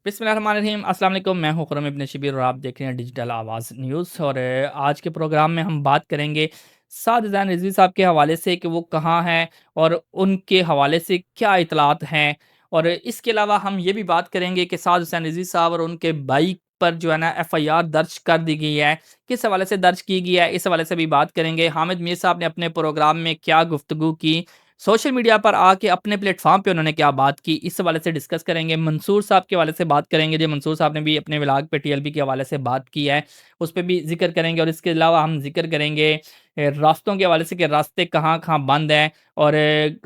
बिस्मिल्लाहिर्रहमानिर्रहीम अस्सलाम वालेकुम। मैं हूं खुरम इब्न शबीर और आप देख रहे हैं डिजिटल आवाज़ न्यूज़। और आज के प्रोग्राम में हम बात करेंगे साद ज़ैन रिज़वी साहब के हवाले से कि वो कहाँ हैं और उनके हवाले से क्या इतलात हैं। और इसके अलावा हम ये भी बात करेंगे कि साद हुसैन रिज़वी साहब और उनके भाई पर जो है ना एफआईआर दर्ज कर दी गई है, किस हवाले से दर्ज की गई है, इस हवाले से भी बात करेंगे। हामिद मीर साहब ने अपने प्रोग्राम में क्या गुफ्तगू की, सोशल मीडिया पर आके अपने प्लेटफ़ॉर्म पे उन्होंने क्या बात की, इस हवाले से डिस्कस करेंगे। मंसूर साहब के हवाले से बात करेंगे, जो मंसूर साहब ने भी अपने व्लॉग पे टीएलपी के हवाले से बात की है, उस पे भी ज़िक्र करेंगे। और इसके अलावा हम ज़िक्र करेंगे रास्तों के हवाले से कि रास्ते कहाँ-कहाँ बंद हैं और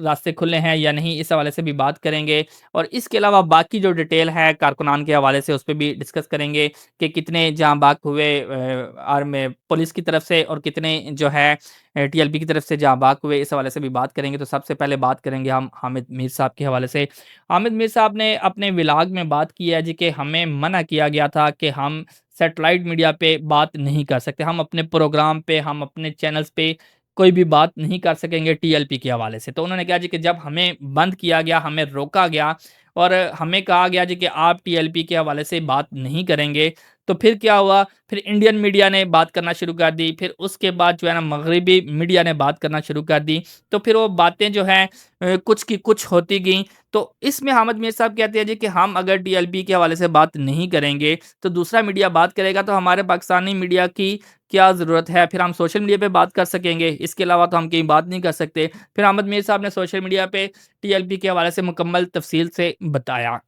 रास्ते खुले हैं या नहीं, इस हवाले से भी बात करेंगे। और इसके अलावा बाकी जो डिटेल है कारकुनान के हवाले से, उस पे भी डिस्कस करेंगे कि कितने जाँ बाक हुए आर्मी पुलिस की तरफ से और कितने जो है टीएलपी की तरफ से जाँ बाक हुए, इस हवाले से भी बात करेंगे। तो सबसे पहले बात करेंगे हम हामिद मीर साहब के हवाले से। हामिद मीर साहब ने अपने व्लॉग में बात की है जी कि हमें मना किया गया था कि हम सैटेलाइट मीडिया पे बात नहीं कर सकते। हम अपने प्रोग्राम पे, हम अपने चैनल्स पे कोई भी बात नहीं कर सकेंगे टीएलपी के हवाले से। तो उन्होंने कहा जी कि जब हमें बंद किया गया, हमें रोका गया और हमें कहा गया जी कि आप टीएलपी के हवाले से बात नहीं करेंगे, तो फिर क्या हुआ? फिर इंडियन मीडिया ने बात करना शुरू कर दी, फिर उसके बाद जो है ना मगरिबी मीडिया ने बात करना शुरू कर दी। तो फिर वो बातें जो हैं कुछ की कुछ होती गईं। तो इसमें हामिद मीर साहब कहते हैं जी कि हम अगर टीएलपी के हवाले से बात नहीं करेंगे, तो दूसरा मीडिया बात करेगा, तो हमारे पाकिस्तानी मीडिया की क्या ज़रूरत है? फिर हम सोशल मीडिया पे बात कर सकेंगे, इसके अलावा तो हम कहीं बात नहीं कर सकते। फिर हामिद मीर साहब ने सोशल मीडिया पे टीएलपी के हवाले से मुकम्मल तफ़सील से बताया।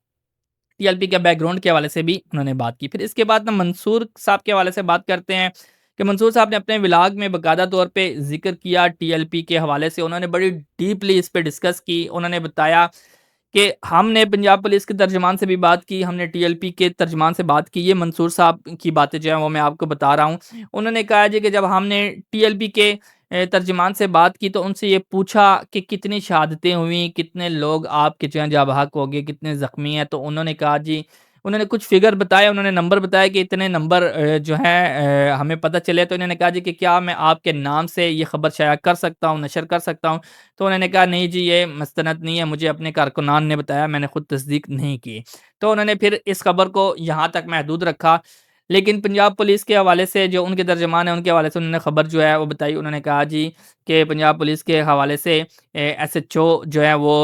टीएलपी के बैकग्राउंड के हवाले से भी उन्होंने बात की। फिर इसके बाद ना मंसूर साहब के हवाले से बात करते हैं कि मंसूर साहब ने अपने व्लॉग में बाकायदा तौर पे ज़िक्र किया टीएलपी के हवाले से। उन्होंने बड़ी डीपली इस पे डिस्कस की। उन्होंने बताया कि हमने पंजाब पुलिस के तर्जुमान से भी बात की, हमने टीएलपी के तर्जुमान से बात की। ये मंसूर साहब की बातें जो हैं वो मैं आपको बता रहा हूँ। उन्होंने कहा जी कि जब हमने टीएलपी के तर्जुमान से बात की तो उनसे ये पूछा कि कितनी शहादतें हुई, कितने लोग आपके जो हैं जाँ बहक हो गए, कितने ज़ख्मी हैं? तो उन्होंने कहा जी, उन्होंने कुछ फ़िगर बताए, उन्होंने नंबर बताए कि इतने नंबर जो हैं हमें पता चले। तो इन्होंने कहा जी कि क्या मैं आपके नाम से ये खबर शाया कर सकता हूँ, नशर कर सकता हूँ? तो उन्होंने कहा नहीं जी, ये मस्तनद नहीं है, मुझे अपने कारकुनान ने बताया, मैंने खुद तस्दीक नहीं की। तो उन्होंने फिर इस खबर को यहाँ तक महदूद रखा। लेकिन पंजाब पुलिस के हवाले से जो उनके तर्जुमान हैं, उनके हवाले से उन्होंने खबर जो है वो बताई। उन्होंने कहा जी कि पंजाब पुलिस के हवाले से एसएचओ जो है वो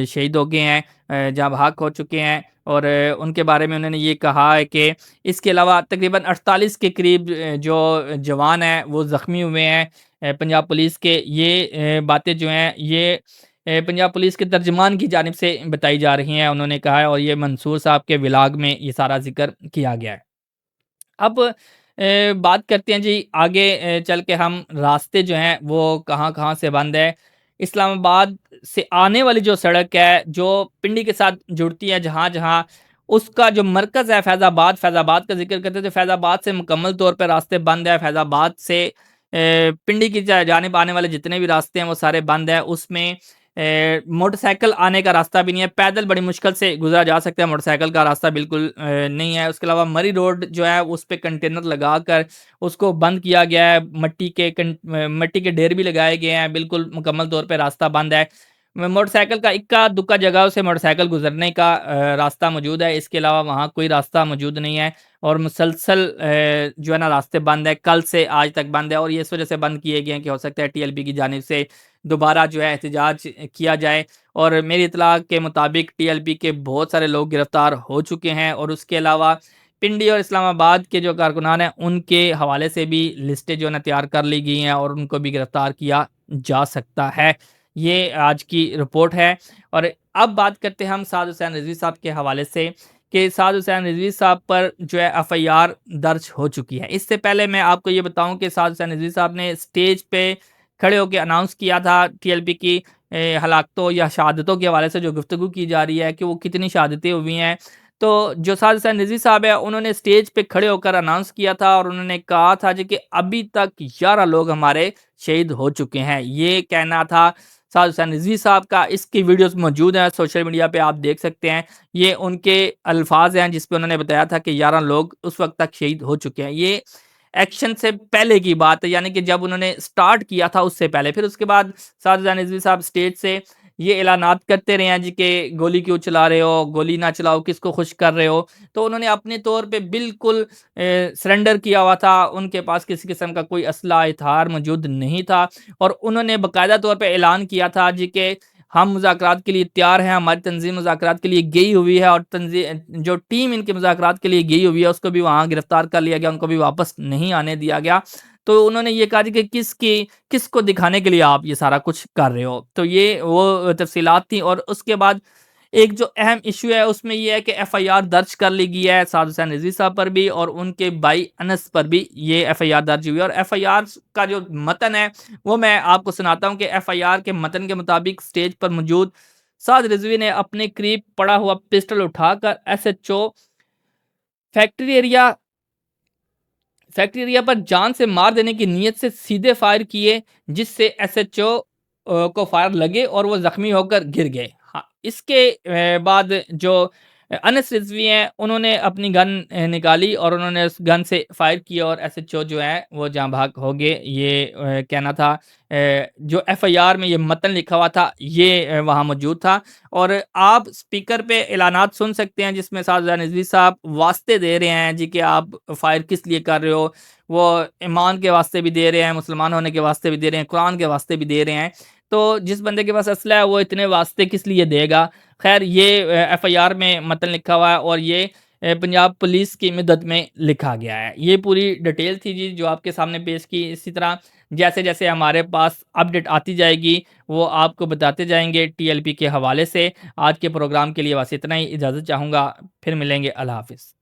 शहीद हो गए हैं, जाँ बहक हो चुके हैं। और उनके बारे में उन्होंने ये कहा है कि इसके अलावा तकरीबन 48 के करीब जो जवान हैं वो ज़ख्मी हुए हैं पंजाब पुलिस के। ये बातें जो हैं ये पंजाब पुलिस के तर्जुमान की जानिब से बताई जा रही हैं, उन्होंने कहा है। और ये मंसूर साहब के व्लॉग में ये सारा ज़िक्र किया गया है। अब बात करते हैं जी आगे चल के हम रास्ते जो हैं वो कहाँ-कहाँ से बंद है। इस्लामाबाद से आने वाली जो सड़क है, जो पिंडी के साथ जुड़ती है जहाँ-जहाँ, उसका जो मरकज़ है फैज़ाबाद, फैज़ाबाद का ज़िक्र करते हैं तो फैज़ाबाद से मुकम्मल तौर पे रास्ते बंद है। फैज़ाबाद से पिंडी की जानिब आने वाले जितने भी रास्ते हैं वो सारे बंद हैं। उसमें मोटरसाइकिल आने का रास्ता भी नहीं है, पैदल बड़ी मुश्किल से गुज़रा जा सकता है, मोटरसाइकिल का रास्ता बिल्कुल नहीं है। उसके अलावा मरी रोड जो है उस पे कंटेनर लगाकर उसको बंद किया गया है, मट्टी के ढेर भी लगाए गए हैं, बिल्कुल मुकम्मल तौर पे रास्ता बंद है। मोटरसाइकिल का इक्का-दुक्का जगह से मोटरसाइकिल गुज़रने का रास्ता मौजूद है, इसके अलावा वहाँ कोई रास्ता मौजूद नहीं है। और मुसलसल जो है ना रास्ते बंद है, कल से आज तक बंद है। और ये इस वजह से बंद किए गए हैं कि हो सकता है टीएलपी की जानिब से दोबारा जो है एहतजाज किया जाए। और मेरी इत्तला के मुताबिक टीएलपी के बहुत सारे लोग गिरफ्तार हो चुके हैं। और उसके अलावा पिंडी और इस्लामाबाद के जो कारकुनान हैं उनके हवाले से भी लिस्टें जो है ना तैयार कर ली गई हैं और उनको भी गिरफ्तार किया जा सकता है। ये आज की रिपोर्ट है। और अब बात करते हैं हम साद हुसैन रिजवी साहब के हवाले से कि साद हुसैन रिजवी साहब पर जो है एफआईआर दर्ज हो चुकी है। इससे पहले मैं आपको ये बताऊं कि साद हुसैन रिजवी साहब ने स्टेज पे खड़े होकर अनाउंस किया था टीएलपी की हलाकतों या शहादतों के हवाले से जो गुफ्तगू की जा रही है कि वो कितनी शहादतें हुई हैं। तो जो साद हुसैन रिजवी साहब है उन्होंने स्टेज पे खड़े होकर अनाउंस किया था और उन्होंने कहा था जी कि अभी तक 11 लोग हमारे शहीद हो चुके हैं। ये कहना था साद हुसैन रिजवी साहब का। इसकी वीडियोस मौजूद हैं सोशल मीडिया पे, आप देख सकते हैं। ये उनके अल्फाज हैं जिस पे उन्होंने बताया था कि 11 लोग उस वक्त तक शहीद हो चुके हैं। ये एक्शन से पहले की बात है, यानी कि जब उन्होंने स्टार्ट किया था उससे पहले। फिर उसके बाद साद हुसैन रिजवी साहब स्टेज से یہ اعلانات کرتے رہے ہیں جی کہ گولی کیوں چلا رہے ہو، گولی نہ چلاؤ، کس کو خوش کر رہے ہو؟ تو انہوں نے اپنے طور پہ بالکل سرنڈر کیا ہوا تھا، ان کے پاس کسی قسم کا کوئی اسلحہ ہتھیار موجود نہیں تھا، اور انہوں نے باقاعدہ طور پہ اعلان کیا تھا جی کہ ہم مذاکرات کے لیے تیار ہیں، ہماری تنظیم مذاکرات کے لیے گئی ہوئی ہے، اور تنظیم جو ٹیم ان کے مذاکرات کے لیے گئی ہوئی ہے اس کو بھی وہاں گرفتار کر لیا گیا، ان کو بھی واپس نہیں آنے دیا گیا۔ تو انہوں نے یہ کہا جی کہ کس کو دکھانے کے لیے آپ یہ سارا کچھ کر رہے ہو؟ تو یہ وہ تفصیلات تھیں، اور اس کے بعد ایک جو اہم ایشو ہے اس میں یہ ہے کہ ایف آئی آر درج کر لی گئی ہے سعد حسین رضوی صاحب پر بھی، اور ان کے بھائی انس پر بھی یہ ایف آئی آر درج ہوئی ہے، اور ایف آئی آر کا جو متن ہے وہ میں آپ کو سناتا ہوں کہ ایف آئی آر کے متن کے مطابق اسٹیج پر موجود سعد رضوی نے اپنے قریب پڑا ہوا پسٹل اٹھا کر S H O factory area پر جان سے مار دینے کی نیت سے سیدھے فائر کیے، جس سے ایس ایچ او کو فائر لگے اور وہ زخمی ہو کر گر گئے۔ ہاں، اس کے بعد جو انس رضوی ہیں انہوں نے اپنی گن نکالی، اور انہوں نے اس گن سے فائر کیا، اور ایس ایچ او جو ہے وہ جاں بحق ہو گئے۔ یہ کہنا تھا جو ایف آئی آر میں یہ متن لکھا ہوا تھا یہ وہاں موجود تھا، اور آپ اسپیکر پہ اعلانات سن سکتے ہیں جس میں سعد حسین رضوی صاحب واسطے دے رہے ہیں جی کہ آپ فائر کس لیے کر رہے ہو، وہ ایمان کے واسطے بھی دے رہے ہیں، مسلمان ہونے کے واسطے بھی دے رہے ہیں، قرآن کے واسطے بھی دے رہے ہیں۔ تو جس بندے کے پاس اسلحہ ہے وہ اتنے واسطے کس لیے دے گا؟ خیر، یہ ایف آئی آر میں متن لکھا ہوا ہے، اور یہ پنجاب پولیس کی مدد میں لکھا گیا ہے۔ یہ پوری ڈیٹیل تھی جی جو آپ کے سامنے پیش کی۔ اسی طرح جیسے جیسے ہمارے پاس اپڈیٹ آتی جائے گی وہ آپ کو بتاتے جائیں گے ٹی ایل پی کے حوالے سے۔ آج کے پروگرام کے لیے بس اتنا ہی، اجازت چاہوں گا، پھر ملیں گے، اللہ حافظ۔